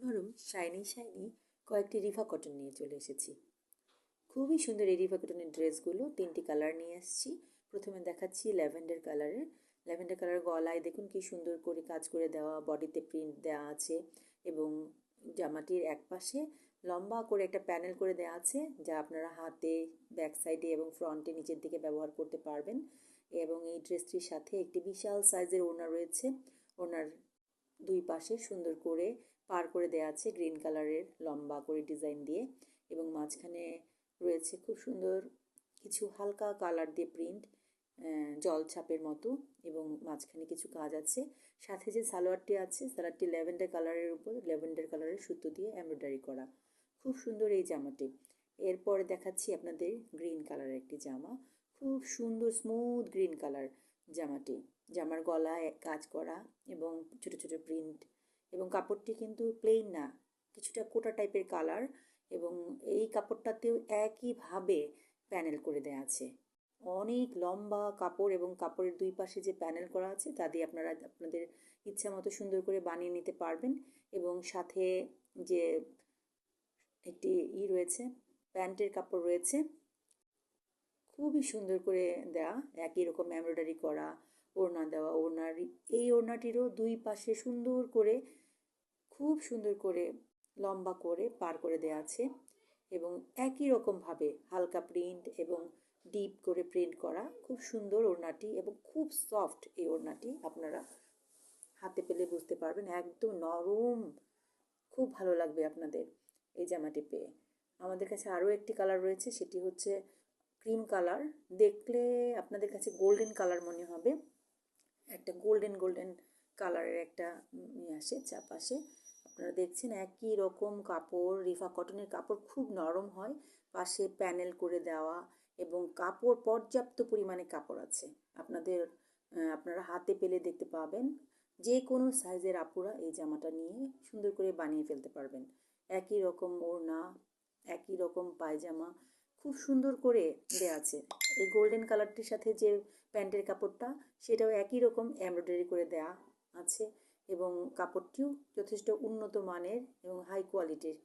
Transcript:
গরম shiny shiny কয়েকটি Rifa cotton নিয়ে চলে এসেছি। খুবই সুন্দর এই রিফা কটনের ড্রেসগুলো। 3টি কালার নিয়ে আসছি। প্রথমে দেখাচ্ছি ল্যাভেন্ডার কালারের। ল্যাভেন্ডার কালারের গলায় দেখুন কি সুন্দর করে কাজ করে দেওয়া, বডিতে প্রিন্ট দেওয়া আছে এবং জামাটির একপাশে লম্বা করে একটা প্যানেল করে দেওয়া আছে, যা আপনারা হাতে, ব্যাক সাইডে এবং ফ্রন্টে নিচের দিকে ব্যবহার করতে পারবেন। এবং এই ড্রেসটির সাথে একটি বিশাল সাইজের ওড়না রয়েছে। ওড়নার দুই পাশে সুন্দর করে পার করে দেওয়া আছে গ্রিন কালারের লম্বা করে ডিজাইন দিয়ে, এবং মাঝখানে রয়েছে খুব সুন্দর কিছু হালকা কালার দিয়ে প্রিন্ট, জল ছাপের মতো, এবং মাঝখানে কিছু কাজ আছে। সাথে যে সালোয়ারটি আছে, সালোয়ারটি ল্যাভেন্ডার কালারের উপর ল্যাভেন্ডার কালারের সুতো দিয়ে এমব্রয়ডারি করা। খুব সুন্দর এই জামাটি। এরপরে দেখাচ্ছি আপনাদের গ্রিন কালারের একটি জামা। খুব সুন্দর স্মুথ গ্রিন কালার জামাটি। জামার গলায় কাজ করা এবং ছোট ছোট প্রিন্ট, এবং কাপড়টি কিন্তু প্লেন না, কিছুটা কোটা টাইপের কালার, এবং এই কাপড়টাতেও একইভাবে প্যানেল করে দেওয়া আছে। অনেক লম্বা কাপড়, এবং কাপড়ের দুই পাশে যে প্যানেল করা আছে তা দিয়ে আপনারা আপনাদের ইচ্ছা মতো সুন্দর করে বানিয়ে নিতে পারবেন। এবং সাথে যে একটি রয়েছে, প্যান্টের কাপড় রয়েছে, খুবই সুন্দর করে দেওয়া, একই রকম এমব্রয়ডারি করা ওড়না দেওয়া। এই ওড়নাটিরও দুই পাশে সুন্দর করে, খুব সুন্দর করে লম্বা করে পার করে দেওয়া আছে, এবং একই রকমভাবে হালকা প্রিন্ট এবং ডিপ করে প্রিন্ট করা। খুব সুন্দর ওড়নাটি, এবং খুব সফট এই ওড়নাটি। আপনারা হাতে পেলে বুঝতে পারবেন, একদম নরম। খুব ভালো লাগবে আপনাদের এই জামাটি পেয়ে। আমাদের কাছে আরও একটি কালার রয়েছে, সেটি হচ্ছে ক্রিম কালার। দেখলে আপনাদের কাছে গোল্ডেন কালার মনে হবে। একটা গোল্ডেন গোল্ডেন কালারের একটা আসে চারপাশে। আপনারা দেখছেন একই রকম কাপড়, রিফা কটনের কাপড়, খুব নরম হয়। পাশে প্যানেল করে দেওয়া, এবং কাপড় পর্যাপ্ত পরিমাণে কাপড় আছে। আপনারা হাতে পেলে দেখতে পাবেন, যে কোনো সাইজের আপুরা এই জামাটা নিয়ে সুন্দর করে বানিয়ে ফেলতে পারবেন। একই রকম ওড়না, একই রকম পায়জামা, খুব সুন্দর করে দেওয়া আছে। এই গোল্ডেন কালারটির সাথে যে প্যান্টের কাপড়টা, সেটাও একই রকম এমব্রয়ডারি করে দেওয়া আছে, এবং কাপড়টিও যথেষ্ট উন্নত মানের এবং হাই কোয়ালিটির।